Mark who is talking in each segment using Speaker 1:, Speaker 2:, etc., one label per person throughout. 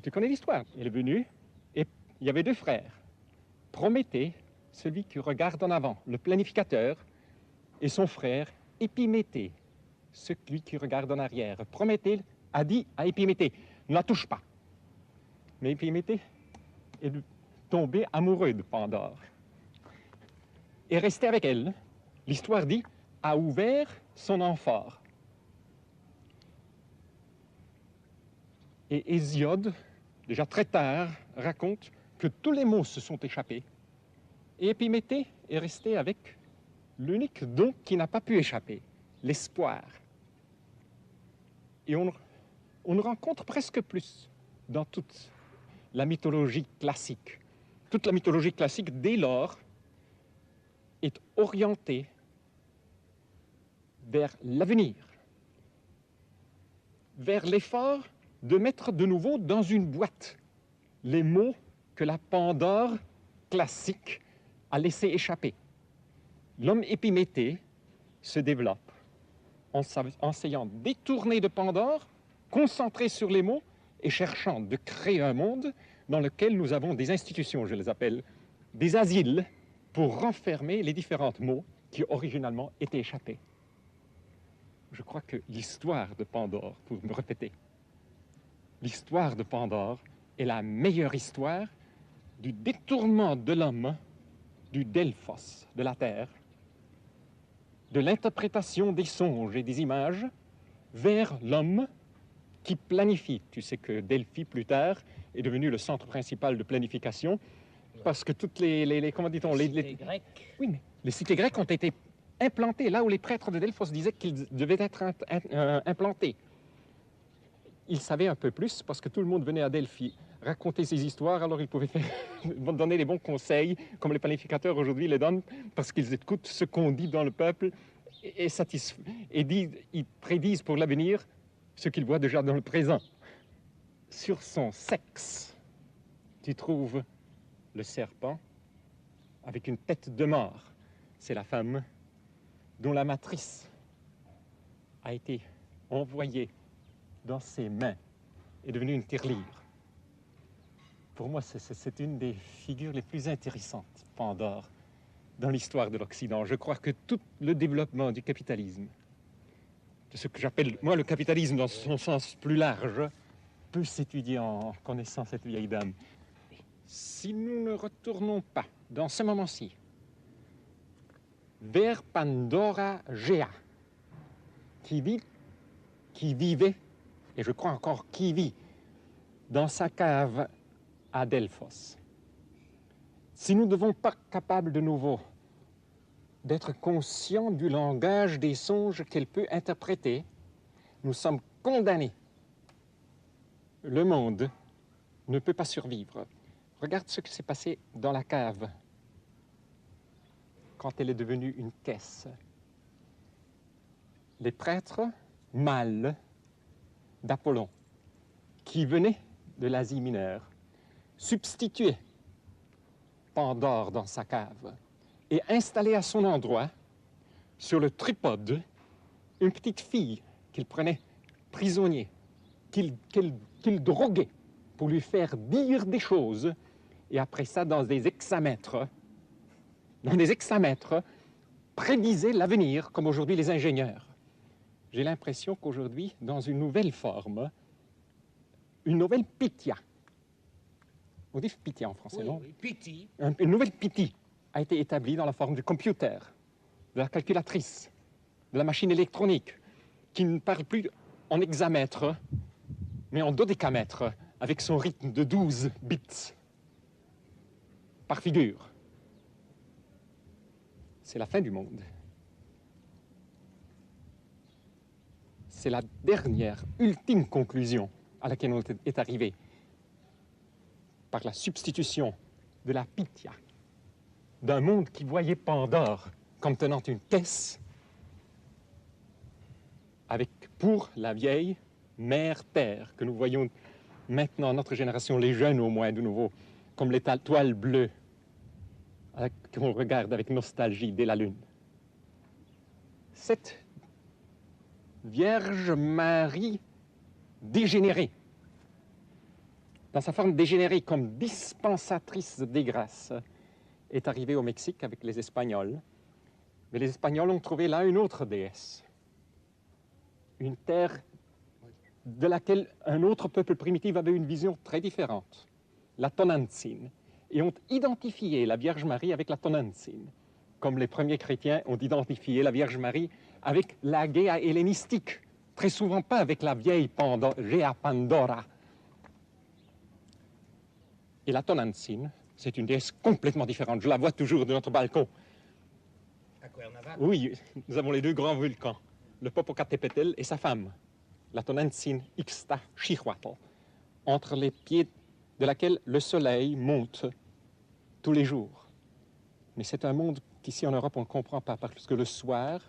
Speaker 1: tu connais l'histoire. Elle est venue et il y avait deux frères. Prométhée, celui qui regarde en avant, le planificateur, et son frère, Épiméthée, celui qui regarde en arrière. Prométhée a dit à Épiméthée, ne la touche pas. Mais Épiméthée est tombé amoureux de Pandore. Et resté avec elle, l'histoire dit, a ouvert son amphore. Et Hésiode, déjà très tard, raconte que tous les mots se sont échappés. Et Épiméthée est resté avec l'unique don qui n'a pas pu échapper, l'espoir. Et on rencontre presque plus dans toute la mythologie classique. Toute la mythologie classique, dès lors, est orientée vers l'avenir, vers l'effort de mettre de nouveau dans une boîte les mots que la Pandore classique a laissé échapper. L'homme Épiméthée se développe en essayant de détourner de Pandore, concentré sur les mots et cherchant de créer un monde dans lequel nous avons des institutions, je les appelle, des asiles, pour renfermer les différents mots qui originalement étaient échappés. Je crois que l'histoire de Pandore, pour me répéter, l'histoire de Pandore est la meilleure histoire du détournement de l'homme du Delphos, de la terre, de l'interprétation des songes et des images vers l'homme qui planifie. Tu sais que Delphi, plus tard, est devenu le centre principal de planification parce que toutes comment dit-on,
Speaker 2: les cités grecques.
Speaker 1: Oui, mais les cités grecques ont été implantées là où les prêtres de Delphos disaient qu'ils devaient être implantés. Ils savaient un peu plus parce que tout le monde venait à Delphi raconter ses histoires, alors ils pouvaient donner les bons conseils, comme les planificateurs aujourd'hui les donnent, parce qu'ils écoutent ce qu'on dit dans le peuple et ils prédisent pour l'avenir ce qu'ils voient déjà dans le présent. Sur son sexe, tu trouves le serpent avec une tête de mort. C'est la femme dont la matrice a été envoyée dans ses mains est devenue une tirelire. Pour moi, c'est une des figures les plus intéressantes, Pandore, dans l'histoire de l'Occident. Je crois que tout le développement du capitalisme, de ce que j'appelle, moi, le capitalisme dans son sens plus large, peut s'étudier en connaissant cette vieille dame. Si nous ne retournons pas, dans ce moment-ci, vers Pandora Gea, qui vivait, et je crois encore qui vit, dans sa cave à Delphos. Si nous ne devons pas capables de nouveau d'être conscients du langage des songes qu'elle peut interpréter, nous sommes condamnés. Le monde ne peut pas survivre. Regarde ce qui s'est passé dans la cave quand elle est devenue une caisse. Les prêtres mâles d'Apollon qui venaient de l'Asie mineure substituaient Pandore dans sa cave et installaient à son endroit, sur le tripode, une petite fille qu'il prenait prisonnier, qu'il droguait pour lui faire dire des choses, et après ça, dans des hexamètres, prédisaient l'avenir, comme aujourd'hui les ingénieurs. J'ai l'impression qu'aujourd'hui, dans une nouvelle forme, une nouvelle Pythia, on dit Pythia en français,
Speaker 2: oui,
Speaker 1: non?
Speaker 2: Oui, Pythie.
Speaker 1: Une nouvelle Pythie a été établie dans la forme du computer, de la calculatrice, de la machine électronique, qui ne parle plus en hexamètres, mais en dodécamètres, avec son rythme de 12 bits par figure. C'est la fin du monde. C'est la dernière, ultime conclusion à laquelle on est arrivé par la substitution de la Pythia, d'un monde qui voyait Pandore comme tenant une caisse avec, pour la vieille, mère Terre, que nous voyons maintenant, notre génération, les jeunes au moins de nouveau, comme l'étoile bleue qu'on regarde avec nostalgie dès la Lune. Cette Vierge Marie dégénérée dans sa forme dégénérée comme dispensatrice des grâces, est arrivée au Mexique avec les Espagnols. Mais les Espagnols ont trouvé là une autre déesse, une terre de laquelle un autre peuple primitif avait une vision très différente, la Tonantzin, et ont identifié la Vierge Marie avec la Tonantzin, comme les premiers chrétiens ont identifié la Vierge Marie avec la Gaia hellénistique, très souvent pas avec la vieille Gea Pandora. Et la Tonantzin, c'est une déesse complètement différente. Je la vois toujours de notre balcon.
Speaker 2: À Cuernavaca?
Speaker 1: Oui, nous avons les deux grands volcans, le Popocatépetl et sa femme, la Tonantzin Ixtaccíhuatl, entre les pieds de laquelle le soleil monte tous les jours. Mais c'est un monde qu'ici en Europe on ne comprend pas, parce que le soir,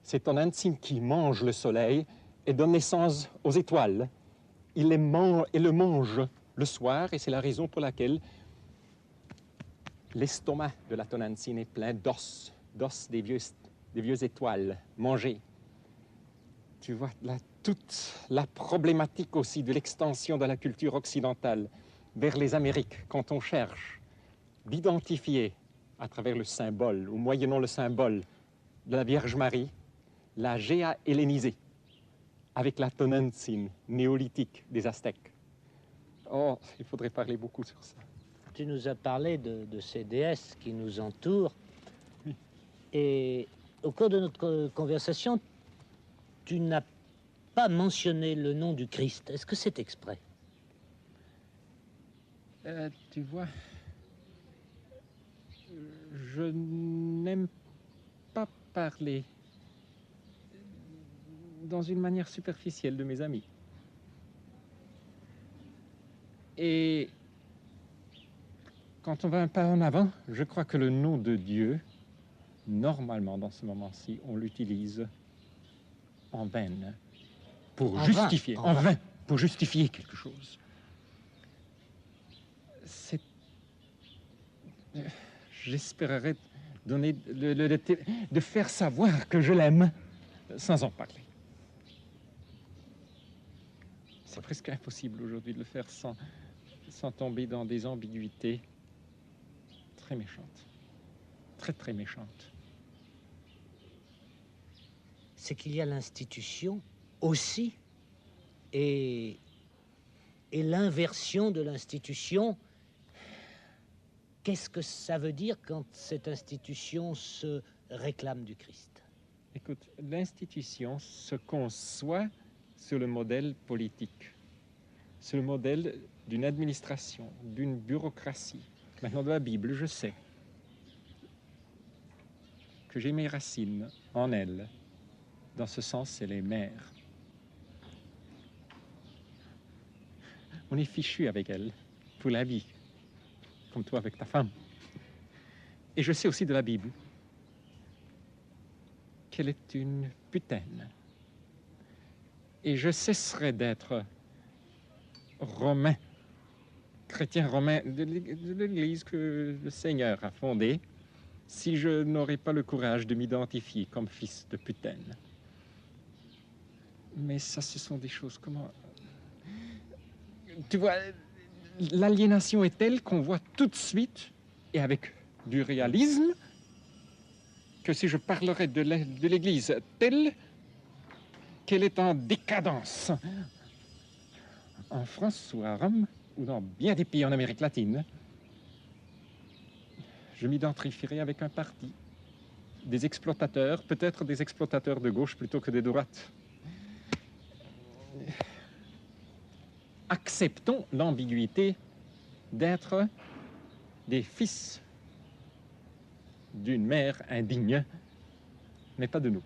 Speaker 1: c'est Tonantzin qui mange le soleil et donne naissance aux étoiles. Il le mange le soir, et c'est la raison pour laquelle l'estomac de la Tonantzin est plein d'os des vieux étoiles mangées. Tu vois là toute la problématique aussi de l'extension de la culture occidentale vers les Amériques, quand on cherche d'identifier à travers le symbole, ou moyennant le symbole de la Vierge Marie, la Géa hellénisée, avec la Tonantzin néolithique des Aztèques. Oh, il faudrait parler beaucoup sur ça.
Speaker 2: Tu nous as parlé de ces déesses qui nous entourent. Oui. Et au cours de notre conversation, tu n'as pas mentionné le nom du Christ. Est-ce que c'est exprès?
Speaker 1: Tu vois, je n'aime pas parler dans une manière superficielle de mes amis. Et quand on va un pas en avant, je crois que le nom de Dieu, normalement dans ce moment-ci, on l'utilise en vain, pour justifier, en vain, pour justifier quelque chose. J'espérerais donner de faire savoir que je l'aime sans en parler. C'est presque impossible aujourd'hui de le faire sans tomber dans des ambiguïtés très méchantes, très méchantes.
Speaker 2: C'est qu'il y a l'institution aussi, et l'inversion de l'institution. Qu'est-ce que ça veut dire quand cette institution se réclame du Christ?
Speaker 1: Écoute, l'institution se conçoit sur le modèle politique, sur le modèle d'une administration, d'une bureaucratie. Maintenant, de la Bible, je sais que j'ai mes racines en elle. Dans ce sens, c'est les mères. On est fichu avec elle pour la vie, comme toi avec ta femme. Et je sais aussi de la Bible qu'elle est une putaine. Et je cesserai d'être romain, chrétien romain de l'Église que le Seigneur a fondée, si je n'aurais pas le courage de m'identifier comme fils de putaine. Mais ça, ce sont des choses, comment... Tu vois, l'aliénation est telle qu'on voit tout de suite, et avec du réalisme, que si je parlerais de l'Église telle qu'elle est en décadence, en France ou à Rome, ou dans bien des pays en Amérique latine, je m'identifierai avec un parti, des exploitateurs, peut-être des exploitateurs de gauche plutôt que de droite. Acceptons l'ambiguïté d'être des fils d'une mère indigne, mais pas de nous.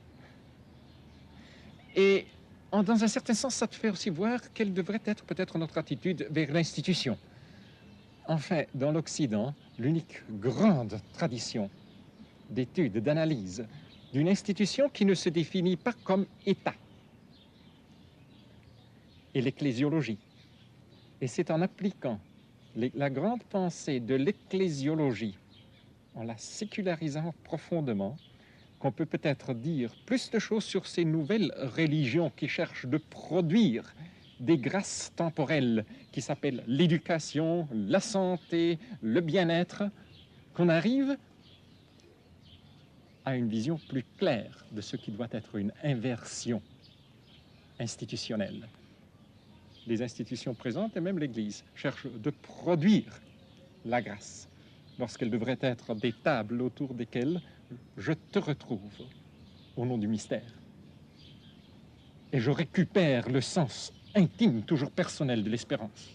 Speaker 1: Et dans un certain sens, ça te fait aussi voir quelle devrait être peut-être notre attitude vers l'institution. Enfin, dans l'Occident, l'unique grande tradition d'étude, d'analyse d'une institution qui ne se définit pas comme État est l'ecclésiologie. Et c'est en appliquant la grande pensée de l'ecclésiologie, en la sécularisant profondément, qu'on peut peut-être dire plus de choses sur ces nouvelles religions qui cherchent de produire des grâces temporelles qui s'appellent l'éducation, la santé, le bien-être, qu'on arrive à une vision plus claire de ce qui doit être une inversion institutionnelle. Les institutions présentes et même l'Église cherchent de produire la grâce lorsqu'elles devraient être des tables autour desquelles je te retrouve au nom du mystère. Et je récupère le sens intime, toujours personnel de l'espérance,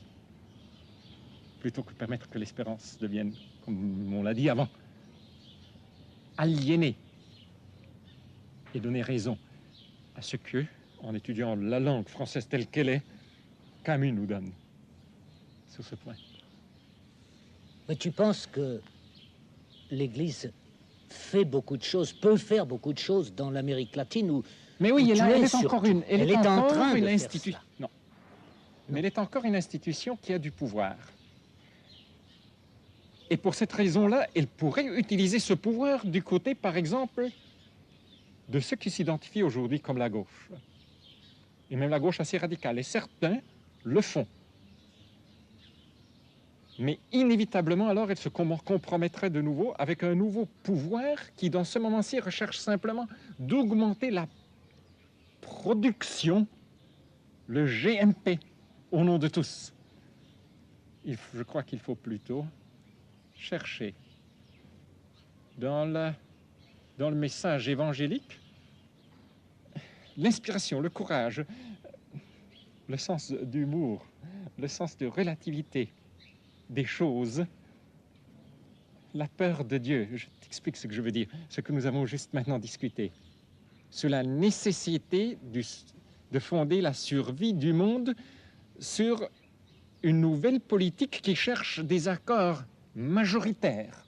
Speaker 1: plutôt que permettre que l'espérance devienne, comme on l'a dit avant, aliénée et donner raison à ce que, en étudiant la langue française telle qu'elle est, Camus nous donne sur ce point.
Speaker 2: Mais tu penses que l'Église fait beaucoup de choses, peut faire beaucoup de choses dans l'Amérique latine où
Speaker 1: mais oui, elle est
Speaker 2: sur,
Speaker 1: encore une,
Speaker 2: elle est en train
Speaker 1: une
Speaker 2: de
Speaker 1: institution. Non. Mais elle est encore une institution qui a du pouvoir. Et pour cette raison-là, elle pourrait utiliser ce pouvoir du côté, par exemple, de ceux qui s'identifient aujourd'hui comme la gauche. Et même la gauche assez radicale. Et certains le font. Mais inévitablement, alors, elle se compromettrait de nouveau avec un nouveau pouvoir qui, dans ce moment-ci, recherche simplement d'augmenter la production, le GMP, au nom de tous. Je crois qu'il faut plutôt chercher dans le message évangélique l'inspiration, le courage, le sens d'humour, le sens de relativité des choses, la peur de Dieu. Je t'explique ce que je veux dire, ce que nous avons juste maintenant discuté, sur la nécessité de fonder la survie du monde sur une nouvelle politique qui cherche des accords majoritaires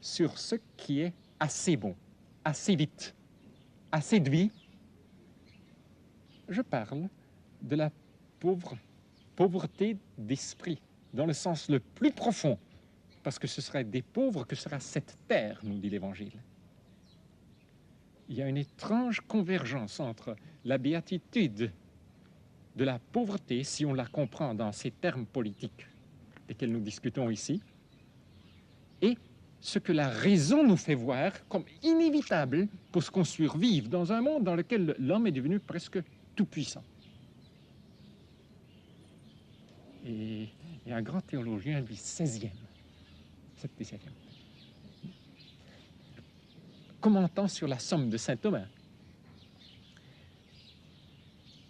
Speaker 1: sur ce qui est assez bon, assez vite, assez de vie. Je parle de la pauvreté d'esprit, dans le sens le plus profond, parce que ce serait des pauvres que sera cette terre, nous dit l'Évangile. Il y a une étrange convergence entre la béatitude de la pauvreté, si on la comprend dans ces termes politiques desquels nous discutons ici, et ce que la raison nous fait voir comme inévitable pour ce qu'on survive dans un monde dans lequel l'homme est devenu presque tout-puissant. Et un grand théologien du XVIe, XVIIe, commentant sur la somme de saint Thomas,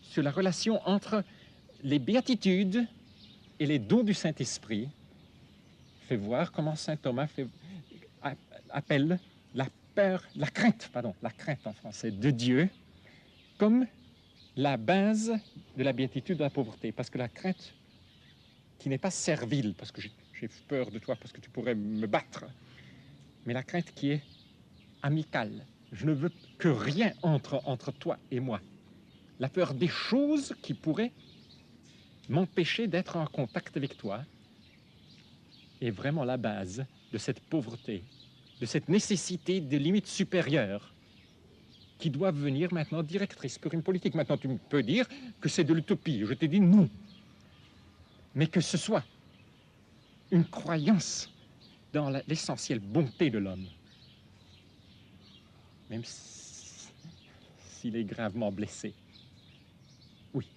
Speaker 1: sur la relation entre les béatitudes et les dons du Saint-Esprit, fait voir comment saint Thomas appelle la crainte en français, de Dieu, comme la base de la béatitude de la pauvreté. Parce que la crainte qui n'est pas servile, parce que j'ai peur de toi, parce que tu pourrais me battre, mais la crainte qui est amicale. Je ne veux que rien entre toi et moi. La peur des choses qui pourraient m'empêcher d'être en contact avec toi est vraiment la base de cette pauvreté, de cette nécessité de limites supérieures qui doivent venir maintenant directrices pour une politique. Maintenant, tu peux dire que c'est de l'utopie. Je t'ai dit non. Mais que ce soit une croyance dans l'essentielle bonté de l'homme, même s'il est gravement blessé. Oui.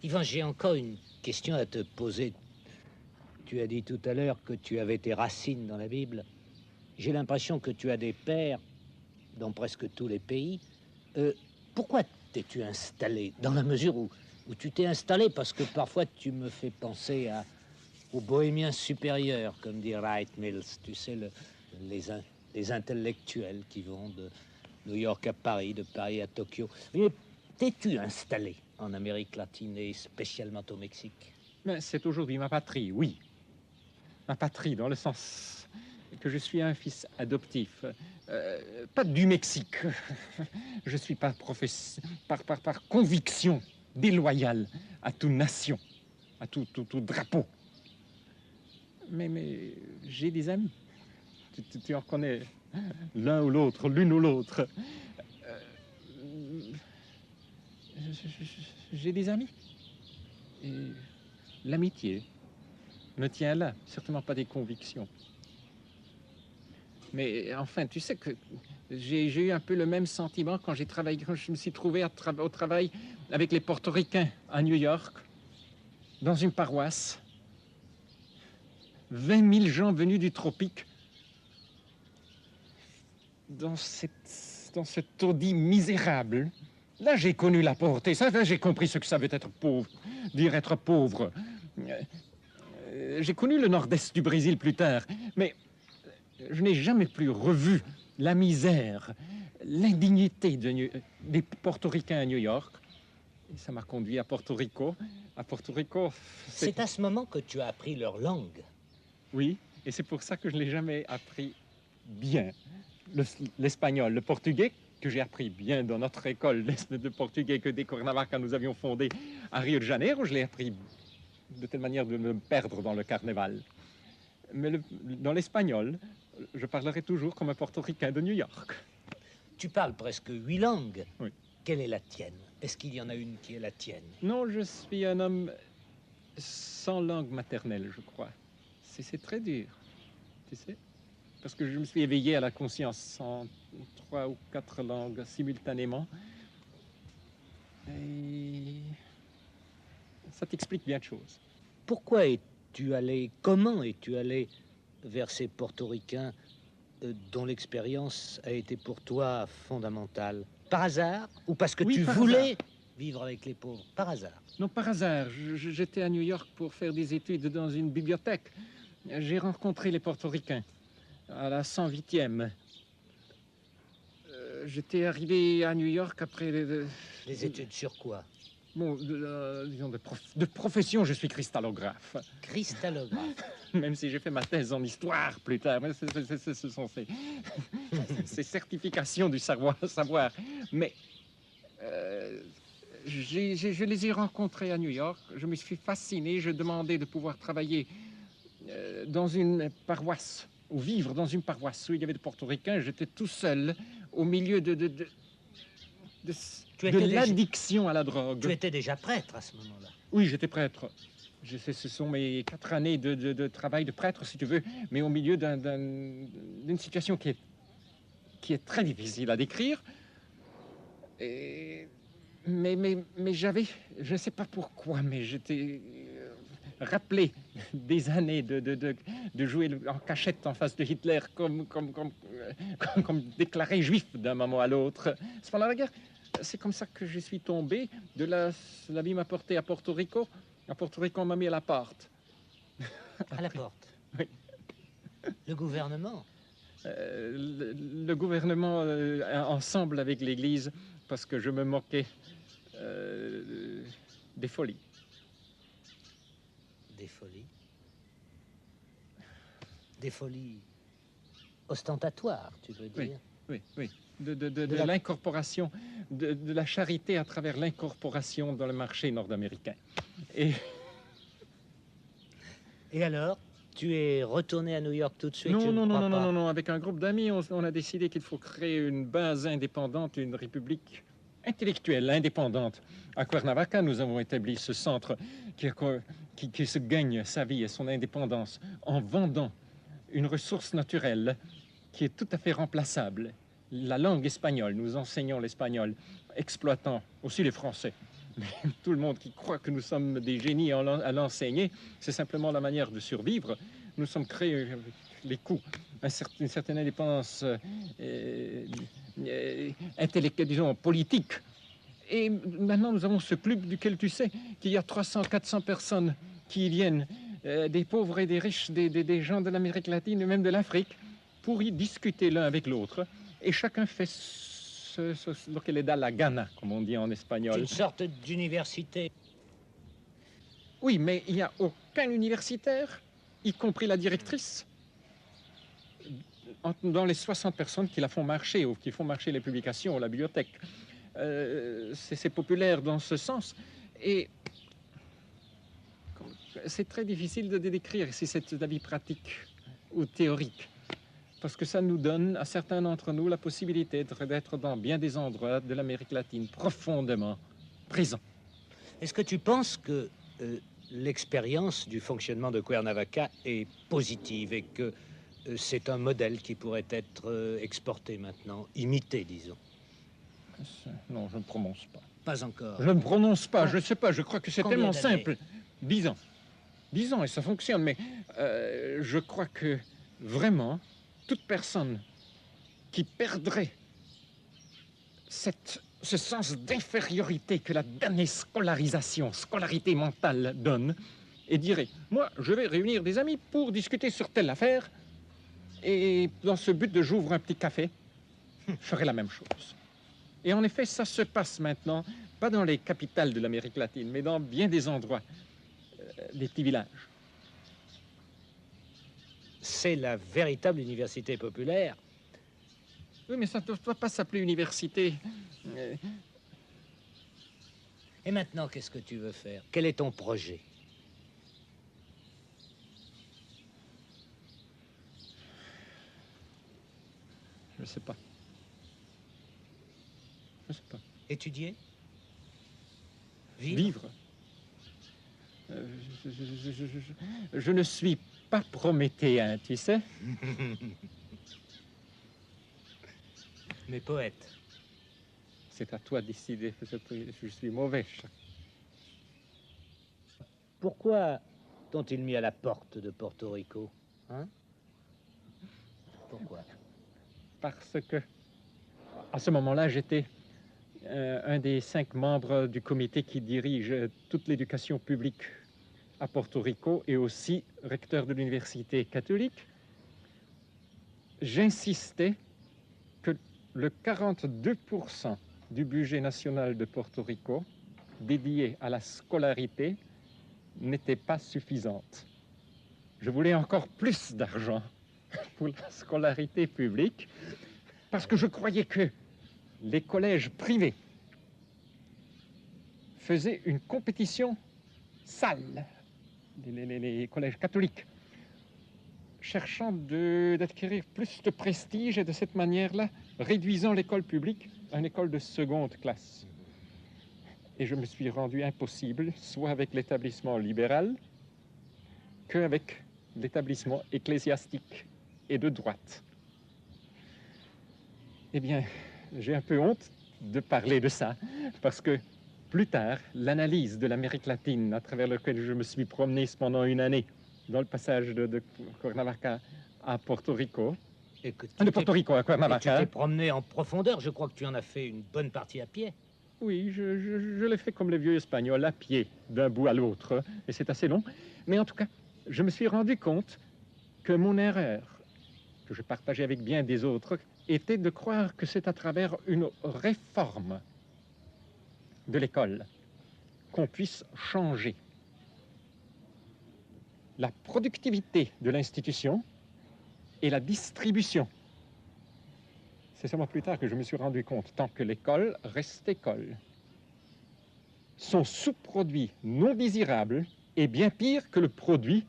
Speaker 2: Yvan, j'ai encore une question à te poser. Tu as dit tout à l'heure que tu avais tes racines dans la Bible. J'ai l'impression que tu as des pères dans presque tous les pays. Pourquoi t'es-tu installé? Dans la mesure où tu t'es installé, parce que parfois tu me fais penser aux bohémiens supérieurs, comme dit Wright Mills, tu sais, les intellectuels qui vont de New York à Paris, de Paris à Tokyo. Mais t'es-tu installé en Amérique latine et spécialement au Mexique?
Speaker 1: Mais c'est aujourd'hui ma patrie, oui. Ma patrie, dans le sens que je suis un fils adoptif, pas du Mexique. Je suis par conviction déloyale à toute nation, à tout drapeau. Mais j'ai des amis. Tu en connais l'un ou l'autre, l'une ou l'autre. j'ai des amis. Et l'amitié me tient là, certainement pas des convictions. Mais enfin, tu sais que j'ai eu un peu le même sentiment quand quand je me suis trouvé au travail avec les Portoricains à New York, dans une paroisse. 20 000 gens venus du tropique, dans ce taudis misérable. Là, j'ai connu la pauvreté. Ça, là, j'ai compris ce que ça veut être pauvre, dire être pauvre. J'ai connu le nord-est du Brésil plus tard, mais je n'ai jamais plus revu la misère, l'indignité des Portoricains à New York. Et ça m'a conduit à Porto Rico. À Porto Rico,
Speaker 2: c'est à ce moment que tu as appris leur langue.
Speaker 1: Oui, et c'est pour ça que je ne l'ai jamais appris bien. L'espagnol, le portugais, que j'ai appris bien dans notre école de portugais que des Cuernavaca nous avions fondé à Rio de Janeiro, je l'ai appris de telle manière de me perdre dans le carnaval. Mais dans l'espagnol, je parlerai toujours comme un portoricain de New York.
Speaker 2: Tu parles presque 8 langues.
Speaker 1: Oui.
Speaker 2: Quelle est la tienne? Est-ce qu'il y en a une qui est la tienne?
Speaker 1: Non, je suis un homme sans langue maternelle, je crois. C'est très dur, tu sais, parce que je me suis éveillé à la conscience en 3 ou 4 langues simultanément. Et ça t'explique bien de choses.
Speaker 2: Pourquoi es-tu allé, comment es-tu allé vers ces Portoricains dont l'expérience a été pour toi fondamentale? Par hasard? Ou parce que tu voulais vivre avec les pauvres? Par hasard?
Speaker 1: Non, par hasard. J'étais à New York pour faire des études dans une bibliothèque. J'ai rencontré les Portoricains à la 108e. J'étais arrivé à New York après
Speaker 2: les études sur quoi?
Speaker 1: Bon, disons de profession, je suis cristallographe.
Speaker 2: Cristallographe.
Speaker 1: Même si j'ai fait ma thèse en histoire plus tard. Ce sont ces certifications du savoir. Mais je les ai rencontrés à New York. Je me suis fasciné. Je demandais de pouvoir travailler dans une paroisse, ou vivre dans une paroisse où il y avait des Portoricains. J'étais tout seul au milieu de l'addiction à la drogue.
Speaker 2: Tu étais déjà prêtre à ce moment-là?
Speaker 1: Oui, j'étais prêtre. Ce sont mes 4 années de travail de prêtre, si tu veux, mais au milieu d'une situation qui est très difficile à décrire. Mais j'avais, je ne sais pas pourquoi, mais j'étais rappelé des années de jouer en cachette en face de Hitler comme déclaré juif d'un moment à l'autre. C'est pendant la guerre. C'est comme ça que je suis tombé. La vie m'a porté à Porto Rico. À Porto Rico, on m'a mis à la porte.
Speaker 2: À la porte?
Speaker 1: Oui.
Speaker 2: Le gouvernement?
Speaker 1: Le gouvernement, ensemble avec l'Église, parce que je me moquais des folies.
Speaker 2: Des folies? Des folies ostentatoires, tu veux dire?
Speaker 1: Oui. De l'incorporation, de la charité à travers l'incorporation dans le marché nord-américain.
Speaker 2: Et alors, tu es retourné à New York tout de suite?
Speaker 1: Non. Avec un groupe d'amis, on a décidé qu'il faut créer une base indépendante, une république intellectuelle indépendante. À Cuernavaca, nous avons établi ce centre qui se gagne sa vie et son indépendance en vendant une ressource naturelle qui est tout à fait remplaçable. La langue espagnole, nous enseignons l'espagnol, exploitant aussi les Français. Mais tout le monde qui croit que nous sommes des génies à l'enseigner, c'est simplement la manière de survivre. Nous sommes créés les coups, une certaine indépendance intellectuelle, disons, politique. Et maintenant, nous avons ce club duquel tu sais qu'il y a 300, 400 personnes qui viennent, des pauvres et des riches, des gens de l'Amérique latine et même de l'Afrique, pour y discuter l'un avec l'autre. Et chacun fait lo que le da la gana, comme on dit en espagnol.
Speaker 2: Une sorte d'université.
Speaker 1: Oui, mais il n'y a aucun universitaire, y compris la directrice, dans les 60 personnes qui la font marcher, ou qui font marcher les publications ou la bibliothèque. C'est populaire dans ce sens. Et c'est très difficile de décrire si c'est de la vie pratique ou théorique. Parce que ça nous donne, à certains d'entre nous, la possibilité d'être dans bien des endroits de l'Amérique latine profondément présent.
Speaker 2: Est-ce que tu penses que l'expérience du fonctionnement de Cuernavaca est positive et que c'est un modèle qui pourrait être exporté maintenant, imité, disons?
Speaker 1: Non, je ne prononce pas.
Speaker 2: Pas encore.
Speaker 1: Je ne prononce pas, je ne sais pas, je crois que c'est
Speaker 2: Combien
Speaker 1: tellement
Speaker 2: d'années?
Speaker 1: simple. 10 ans. 10 ans et ça fonctionne, mais je crois que vraiment, toute personne qui perdrait ce sens d'infériorité que la damnée scolarité mentale donne, et dirait, moi, je vais réunir des amis pour discuter sur telle affaire, et dans ce but de j'ouvre un petit café, je ferai la même chose. Et en effet, ça se passe maintenant, pas dans les capitales de l'Amérique latine, mais dans bien des endroits, des petits villages.
Speaker 2: C'est la véritable université populaire.
Speaker 1: Oui, mais ça ne doit pas s'appeler université.
Speaker 2: Et maintenant, qu'est-ce que tu veux faire? Quel est ton projet?
Speaker 1: Je ne sais pas. Je ne sais pas.
Speaker 2: Étudier?
Speaker 1: Vivre. Je ne suis pas prométhéen, tu sais.
Speaker 2: Mais poète.
Speaker 1: C'est à toi de décider. Je suis mauvais.
Speaker 2: Pourquoi t'ont-ils mis à la porte de Porto Rico? Hein? Pourquoi?
Speaker 1: Parce que, à ce moment-là, j'étais un des 5 membres du comité qui dirige toute l'éducation publique à Porto Rico et aussi recteur de l'université catholique. J'insistais que le 42% du budget national de Porto Rico dédié à la scolarité n'était pas suffisante. Je voulais encore plus d'argent pour la scolarité publique parce que je croyais que les collèges privés faisaient une compétition sale, les collèges catholiques, cherchant d'acquérir plus de prestige et de cette manière-là, réduisant l'école publique à une école de seconde classe. Et je me suis rendu impossible, soit avec l'établissement libéral, qu'avec l'établissement ecclésiastique et de droite. Eh bien, j'ai un peu honte de parler de ça, parce que plus tard, l'analyse de l'Amérique latine, à travers laquelle je me suis promené pendant une année, dans le passage de Cuernavaca à Porto Rico, de Porto Rico à Cuernavaca.
Speaker 2: Tu t'es promené en profondeur, je crois que tu en as fait une bonne partie à pied.
Speaker 1: Oui, je l'ai fait comme les vieux Espagnols, à pied, d'un bout à l'autre, et c'est assez long. Mais en tout cas, je me suis rendu compte que mon erreur, que je partageais avec bien des autres, était de croire que c'est à travers une réforme de l'école qu'on puisse changer la productivité de l'institution et la distribution. C'est seulement plus tard que je me suis rendu compte, tant que l'école reste école, son sous-produit non désirable est bien pire que le produit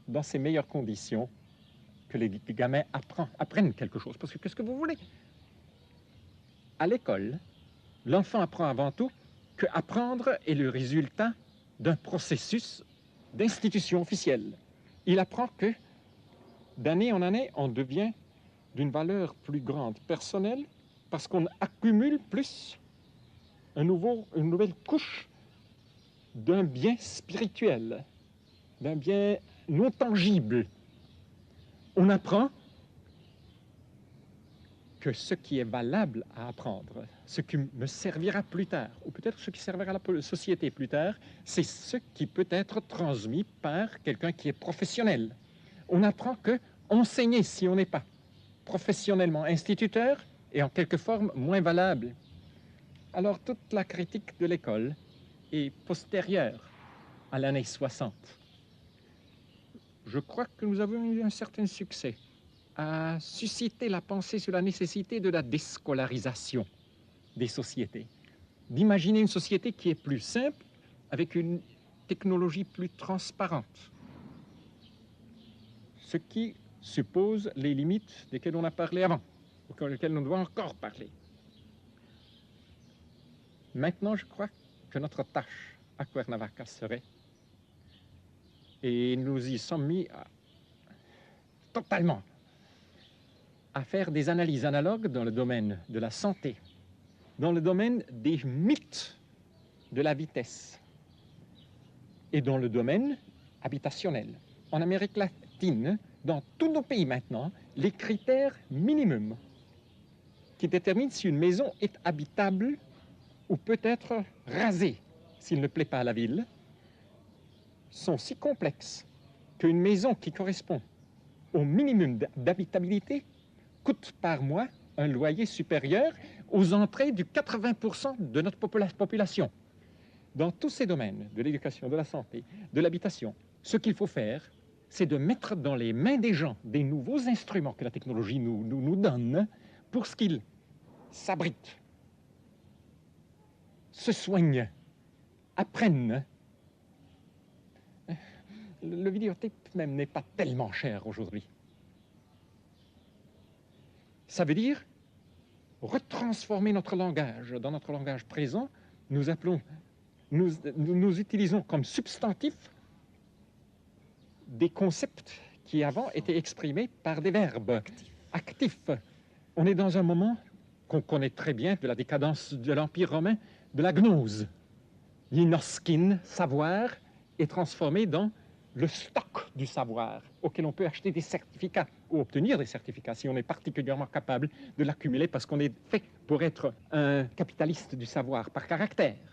Speaker 1: dans ses meilleures conditions, que les gamins apprennent quelque chose. Parce que qu'est-ce que vous voulez? À l'école, l'enfant apprend avant tout que apprendre est le résultat d'un processus d'institution officielle. Il apprend que d'année en année, on devient d'une valeur plus grande personnelle parce qu'on accumule plus une nouvelle couche d'un bien spirituel, d'un bien non tangible. On apprend que ce qui est valable à apprendre, ce qui me servira plus tard, ou peut-être ce qui servira à la société plus tard, c'est ce qui peut être transmis par quelqu'un qui est professionnel. On apprend que enseigner, si on n'est pas professionnellement instituteur, est en quelque forme moins valable. Alors toute la critique de l'école est postérieure à l'année 60. Je crois que nous avons eu un certain succès à susciter la pensée sur la nécessité de la déscolarisation des sociétés, d'imaginer une société qui est plus simple, avec une technologie plus transparente, ce qui suppose les limites desquelles on a parlé avant, auxquelles on doit encore parler. Maintenant, je crois que notre tâche à Cuernavaca serait, et nous y sommes mis totalement, à faire des analyses analogues dans le domaine de la santé, dans le domaine des mythes de la vitesse et dans le domaine habitationnel. En Amérique latine, dans tous nos pays maintenant, les critères minimums qui déterminent si une maison est habitable ou peut être rasée s'il ne plaît pas à la ville sont si complexes qu'une maison qui correspond au minimum d'habitabilité coûte par mois un loyer supérieur aux entrées du 80% de notre population. Dans tous ces domaines, de l'éducation, de la santé, de l'habitation, ce qu'il faut faire, c'est de mettre dans les mains des gens des nouveaux instruments que la technologie nous donne pour ce qu'ils s'abritent, se soignent, apprennent. Le vidéotape même n'est pas tellement cher aujourd'hui. Ça veut dire retransformer notre langage. Dans notre langage présent, nous utilisons comme substantif des concepts qui avant étaient exprimés par des verbes actifs. On est dans un moment qu'on connaît très bien de la décadence de l'Empire romain, de la gnose. Gnoskin, savoir, est transformé dans le stock du savoir, auquel on peut acheter des certificats ou obtenir des certificats si on est particulièrement capable de l'accumuler parce qu'on est fait pour être un capitaliste du savoir par caractère.